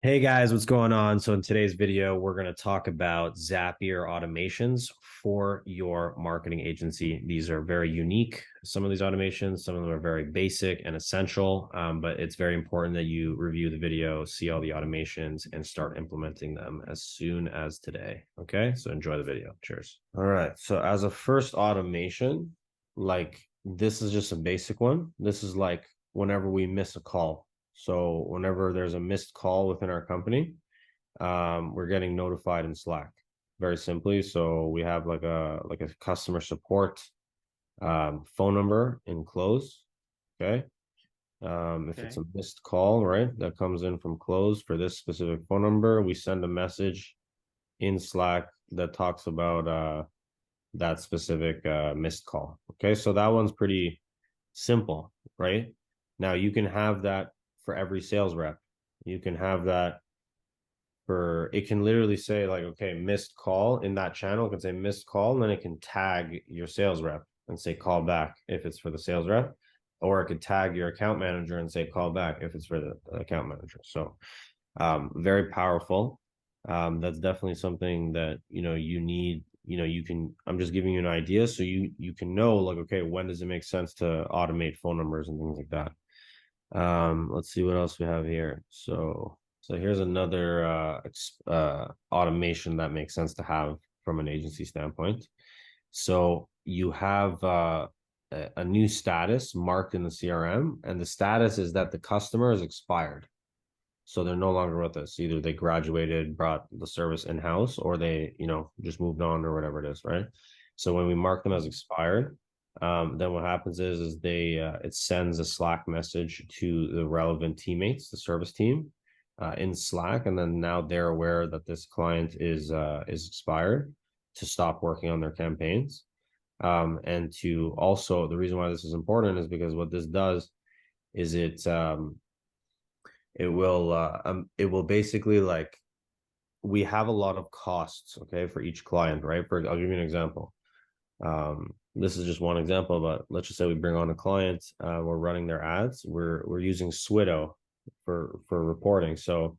Hey guys, what's going on? So in today's video, we're going to talk about Zapier automations for your marketing agency. These are very unique. Some of these automations, some of them are very basic and essential, but it's very important that you review the video, see all the automations, and start implementing them as soon as today. Okay, so enjoy the video. Cheers. All right. So as a first automation, like this is just a basic one. This is like whenever we miss a call. So whenever there's a missed call within our company, we're getting notified in Slack very simply. So we have like a customer support phone number in close. Okay. If it's Okay. a missed call, right, that comes in from close for this specific phone number, we send a message in Slack that talks about that specific missed call. Okay. So that one's pretty simple, right? Now you can have that for every sales rep. You can have that for it can literally say like, okay, missed call in that channel. It can say missed call, and then it can tag your sales rep and say call back if it's for the sales rep, or it could tag your account manager and say call back if it's for the account manager. So very powerful. That's definitely something that you need. You can. I'm just giving you an idea, so you can know like, okay, when does it make sense to automate phone numbers and things like that. Let's see what else we have here. So here's another automation that makes sense to have from an agency standpoint. So you have a new status marked in the CRM, and the status is that the customer is expired. So they're no longer with us. Either they graduated, brought the service in-house, or they, just moved on or whatever it is, right? So when we mark them as expired, then what happens is they it sends a Slack message to the relevant teammates, the service team, in Slack, and then now they're aware that this client is expired to stop working on their campaigns. And to also the reason why this is important is because what this does is it will basically like we have a lot of costs, okay, for each client, right? I'll give you an example. This is just one example, but let's just say we bring on a client, we're running their ads, we're using Swido for reporting. So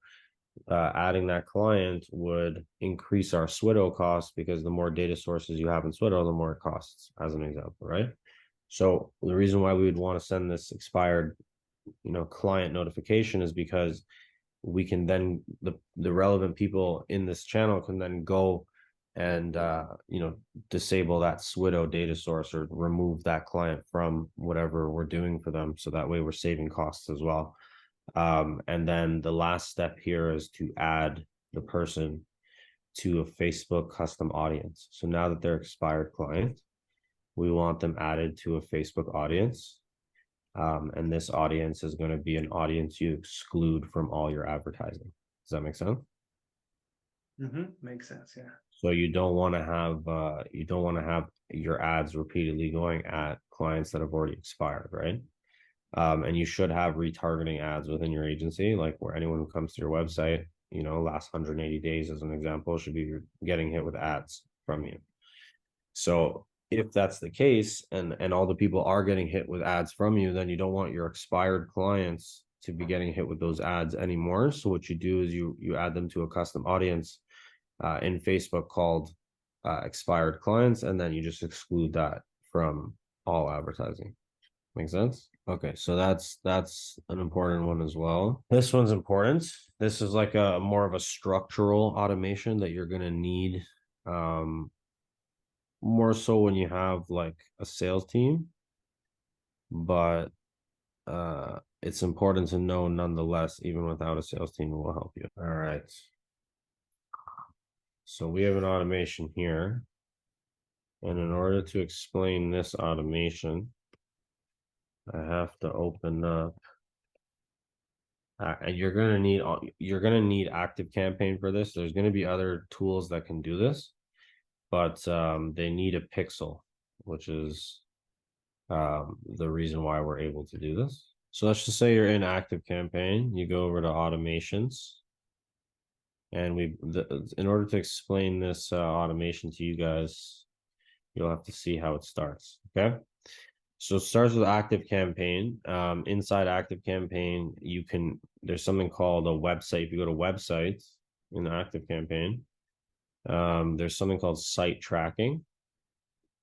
adding that client would increase our Swido costs because the more data sources you have in Swido, the more it costs, as an example, right? So the reason why we would want to send this expired client notification is because we can then the relevant people in this channel can then go and disable that Swido data source or remove that client from whatever we're doing for them, so that way we're saving costs as well. And then the last step here is to add the person to a Facebook custom audience. So now that they're expired client, we want them added to a Facebook audience, and this audience is going to be an audience you exclude from all your advertising. Does that make sense? Makes sense. Yeah. So you don't want to have your ads repeatedly going at clients that have already expired, right? And you should have retargeting ads within your agency, like where anyone who comes to your website, last 180 days as an example, should be getting hit with ads from you. So if that's the case, and all the people are getting hit with ads from you, then you don't want your expired clients to be getting hit with those ads anymore. So what you do is you add them to a custom audience in Facebook called expired clients, and then you just exclude that from all advertising. Make sense? Okay, so that's an important one as well. This one's important. This is like a more of a structural automation that you're gonna need, more so when you have like a sales team, but it's important to know nonetheless, even without a sales team, it will help you. All right. So we have an automation here. And in order to explain this automation, I have to open up, and you're gonna need Active Campaign for this. There's gonna be other tools that can do this, but they need a pixel, which is the reason why we're able to do this. So let's just say you're in Active Campaign, you go over to automations, and in order to explain this automation to you guys, you'll have to see how it starts. Okay. So it starts with Active Campaign. Inside Active Campaign, there's something called a website. If you go to websites in the Active Campaign, there's something called site tracking,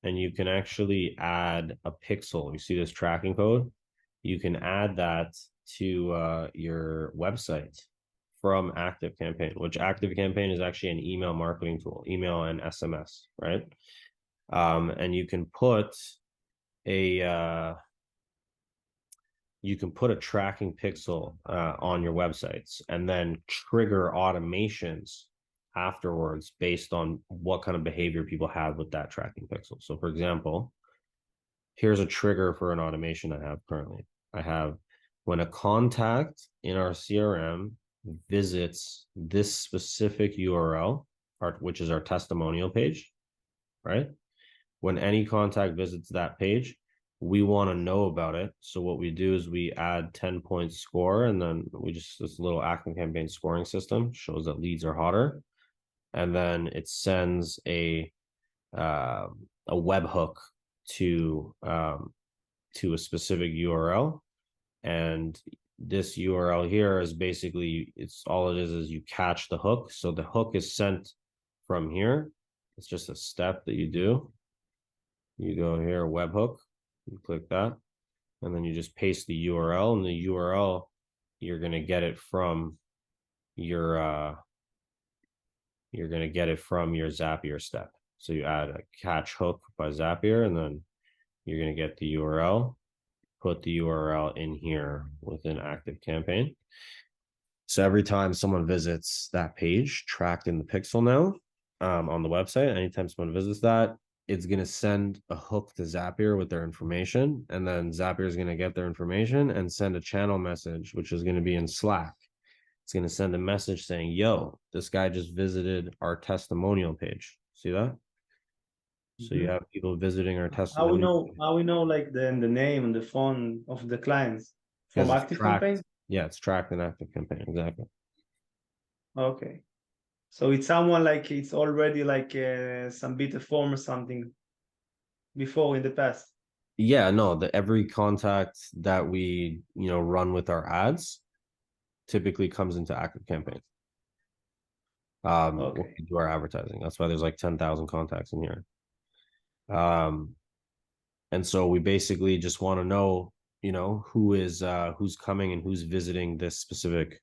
and you can actually add a pixel. You see this tracking code? You can add that to your website from Active Campaign, which Active Campaign is actually an email marketing tool, email and SMS, right? And a you can put a tracking pixel on your websites and then trigger automations afterwards based on what kind of behavior people have with that tracking pixel. So for example, here's a trigger for an automation I have currently. I have when a contact in our CRM visits this specific URL, which is our testimonial page, right? When any contact visits that page, we want to know about it. So what we do is we add 10-point score, and then this little Active Campaign scoring system shows that leads are hotter. And then it sends a webhook to a specific URL. And this URL here is basically, all it is you catch the hook. So the hook is sent from here. It's just a step that you do. You go here, webhook, you click that, and then you just paste the URL, and the URL, you're going to get it from your Zapier step. So you add a catch hook by Zapier, and then you're going to get the URL, put the URL in here within Active Campaign. So every time someone visits that page, tracked in the pixel now on the website, anytime someone visits that, it's going to send a hook to Zapier with their information, and then Zapier is going to get their information and send a channel message, which is going to be in Slack. It's going to send a message saying, yo, this guy just visited our testimonial page. See that? So you have people visiting our testimonial. How we know like the name and the phone of the clients from Because it's Active tracked. Campaign? Yeah, it's tracked in Active Campaign. Exactly. Okay. So it's someone like it's already like some beta form or something before in the past. Yeah, no, every contact that we run with our ads typically comes into Active Campaign. When Okay. we do our advertising. That's why there's like 10,000 contacts in here. And so we basically just want to know, who's coming and who's visiting this specific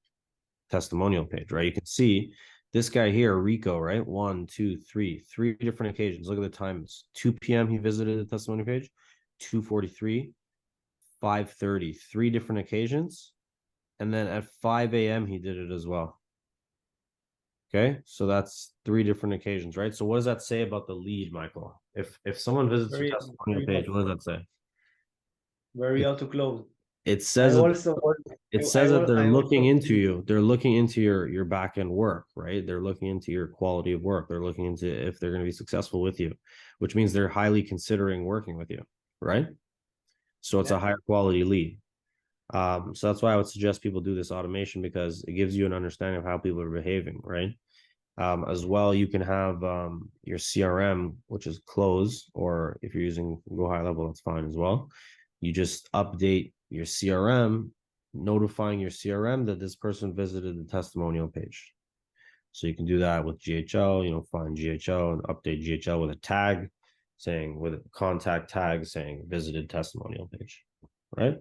testimonial page, right? You can see this guy here, Rico, right? 1, 2, 3, 3 different occasions. Look at the times. 2 p.m. he visited the testimonial page, 2:43, 5:30, 3 different occasions. And then at 5 a.m. he did it as well. Okay, so that's 3 different occasions, right? So what does that say about the lead, Michael? If someone visits your testimonial page, what does that say? Very hard to close. It I says that also they're I looking also into you. They're looking into your back end work, right? They're looking into your quality of work. They're looking into if they're going to be successful with you, which means they're highly considering working with you, right? So it's a higher quality lead. So that's why I would suggest people do this automation, because it gives you an understanding of how people are behaving, right? As well, you can have your CRM, which is close, or if you're using Go High Level, that's fine as well. You just update your CRM, notifying your CRM that this person visited the testimonial page. So you can do that with GHL, find GHL and update GHL with a tag with a contact tag saying visited testimonial page, right?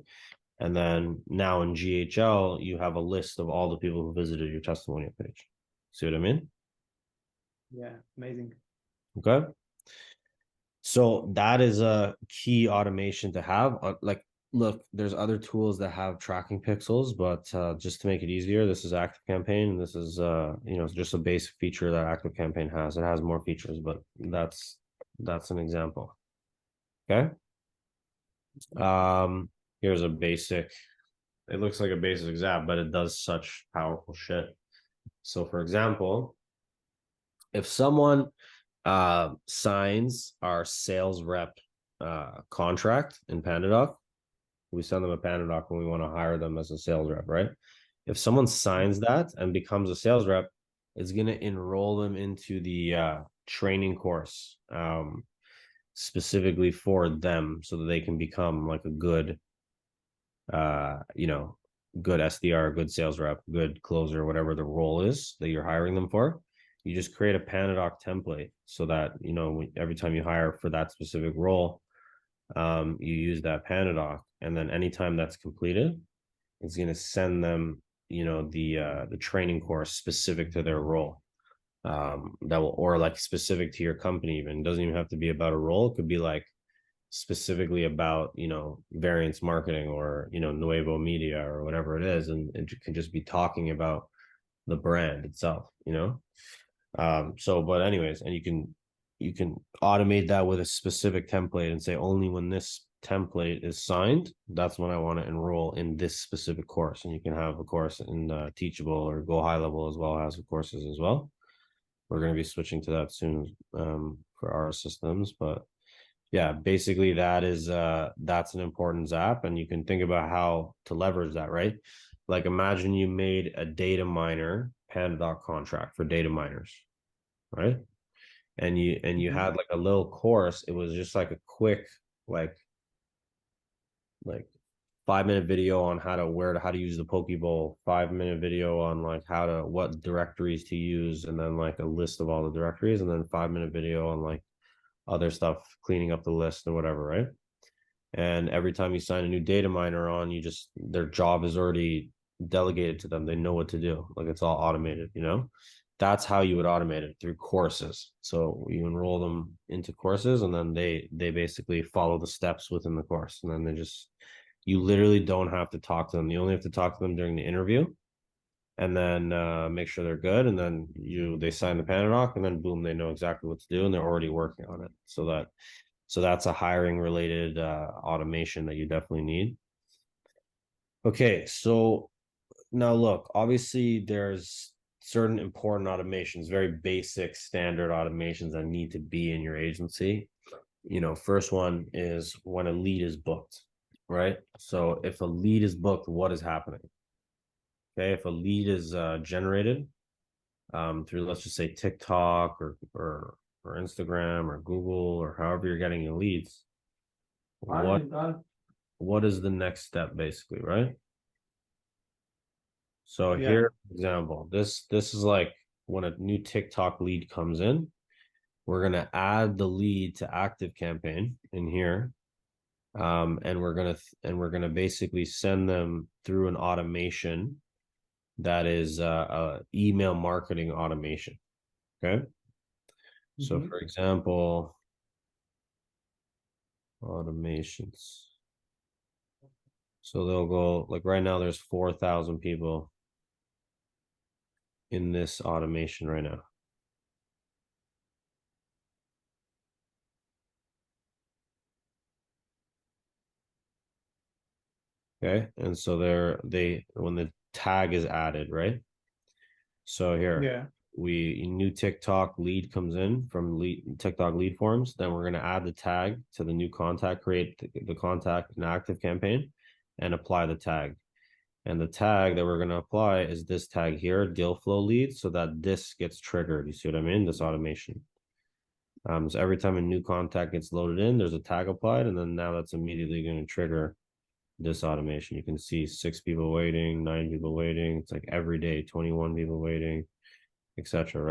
And then now in GHL, you have a list of all the people who visited your testimonial page. See what I mean? Yeah, amazing. Okay. So that is a key automation to have. Look, there's other tools that have tracking pixels, but just to make it easier, this is Active Campaign, and this is just a basic feature that Active Campaign has. It has more features, but that's an example. Okay. Here's a basic. It looks like a basic Zap, but it does such powerful shit. So, for example, if someone signs our sales rep contract in PandaDoc, we send them a PandaDoc when we want to hire them as a sales rep, right? If someone signs that and becomes a sales rep, it's going to enroll them into the training course. specifically for them so that they can become like a good good SDR, good sales rep, good closer, whatever the role is that you're hiring them for. You just create a Panadoc template so that every time you hire for that specific role, you use that Panadoc, and then anytime that's completed, it's going to send them the training course specific to their role, that will, or like specific to your company. Even it doesn't even have to be about a role. It could be like specifically about variance marketing, or nuevo media, or whatever it is, and it can just be talking about the brand itself. But anyways, and you can automate that with a specific template and say, only when this template is signed, that's when I want to enroll in this specific course. And you can have a course in Teachable or Go High Level as well as courses as well. We're going to be switching to that soon for our systems, but yeah, basically that's an important Zap, and you can think about how to leverage that, right? Like imagine you made a data miner Pandadoc contract for data miners, right? And you had like a little course. It was just like a quick like 5-minute video on how to use the Pokeball, 5-minute video on like what directories to use, and then like a list of all the directories, and then 5-minute video on like other stuff, cleaning up the list or whatever, right? And every time you sign a new data miner on, their job is already delegated to them. They know what to do. Like it's all automated, That's how you would automate it, through courses. So you enroll them into courses, and then they basically follow the steps within the course. And then you literally don't have to talk to them. You only have to talk to them during the interview, and then make sure they're good, and then they sign the Panadoc, and then boom, they know exactly what to do, and they're already working on it. So that's a hiring related automation that you definitely need. Okay, so now look, obviously there's certain important automations, very basic standard automations that need to be in your agency. First one is when a lead is booked, right? So if a lead is booked, what is happening? Okay, if a lead is generated through, let's just say, TikTok or Instagram or Google, or however you're getting your leads, what is the next step, basically, right? So here, for example, this is like when a new TikTok lead comes in, we're gonna add the lead to Active Campaign in here, and we're gonna basically send them through an automation that is a email marketing automation. Okay. So for example, automations. So they'll go like right now there's 4,000 people in this automation right now. Okay. And so when the tag is added, right? So here, new TikTok lead comes in from TikTok lead forms. Then we're going to add the tag to the new contact, create the contact in Active Campaign, and apply the tag. And the tag that we're going to apply is this tag here, deal flow lead, so that this gets triggered. You see what I mean? This automation. So every time a new contact gets loaded in, there's a tag applied, and then now that's immediately going to trigger this automation. You can see 6 people waiting, 9 people waiting. It's like every day, 21 people waiting, etc.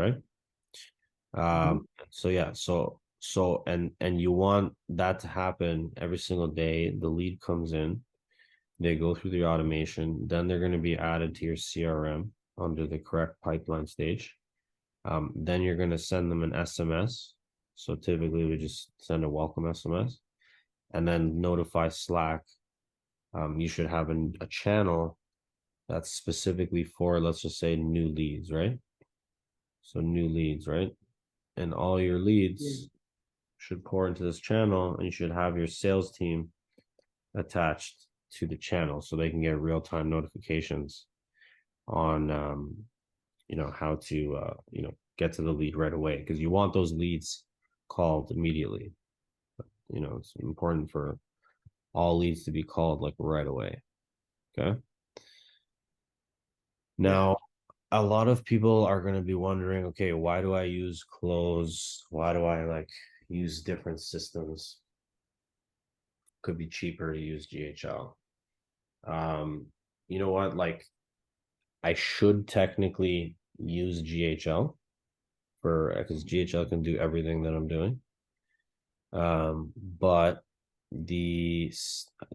Right? So yeah, and you want that to happen every single day. The lead comes in, they go through the automation, then they're going to be added to your CRM under the correct pipeline stage. Then you're going to send them an SMS. So typically we just send a welcome SMS, and then notify Slack. You should have a channel that's specifically for, let's just say, new leads, right? So new leads, right? And all your leads should pour into this channel, and you should have your sales team attached to the channel so they can get real-time notifications on how to get to the lead right away, because you want those leads called immediately. It's important for all leads to be called like right away. Okay. Now, a lot of people are going to be wondering, okay, why do I use close? Why do I use different systems. Could be cheaper to use GHL. You know what? Like I should technically use GHL for because GHL can do everything that I'm doing. But the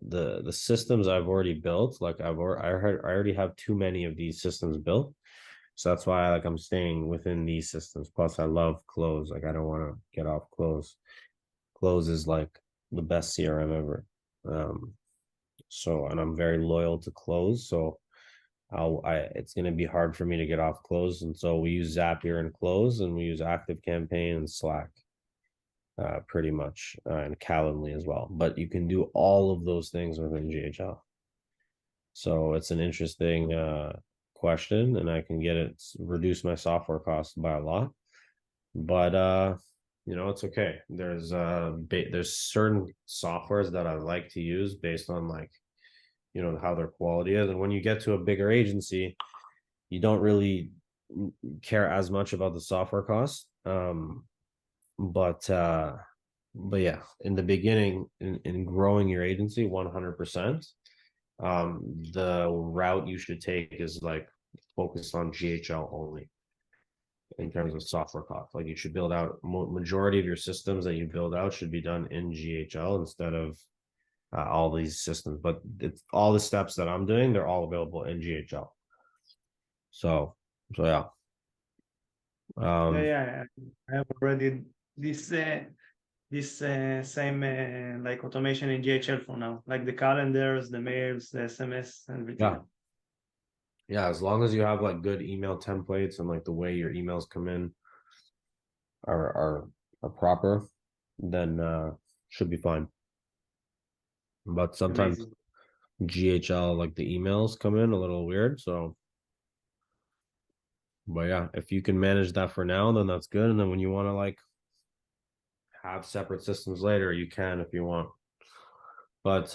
the systems I've already built, like I already have too many of these systems built. So that's why like I'm staying within these systems. Plus I love Close. Like I don't want to get off Close. Close is like the best CRM ever. So and I'm very loyal to Close. So it's gonna be hard for me to get off Close. And so we use Zapier and Close and we use Active Campaign and Slack. Pretty much, and Calendly as well. But you can do all of those things within GHL. So it's an interesting question, and I can get it reduce my software costs by a lot. But it's okay. There's certain softwares that I like to use based on like how their quality is, and when you get to a bigger agency, you don't really care as much about the software costs. But yeah, in the beginning, in growing your agency 100%, the route you should take is like focus on GHL only in terms of software cost. Like you should build out majority of your systems that you build out should be done in GHL instead of all these systems. But it's all the steps that I'm doing, they're all available in GHL. So yeah. Yeah. I have already this same like automation in GHL for now, like the calendars, the mails, the SMS, and everything. Yeah. Yeah, as long as you have like good email templates and like the way your emails come in are proper, then should be fine. But sometimes Amazing. GHL like the emails come in a little weird, so but yeah, if you can manage that for now, then that's good. And then when you want to like have separate systems later, you can if you want. But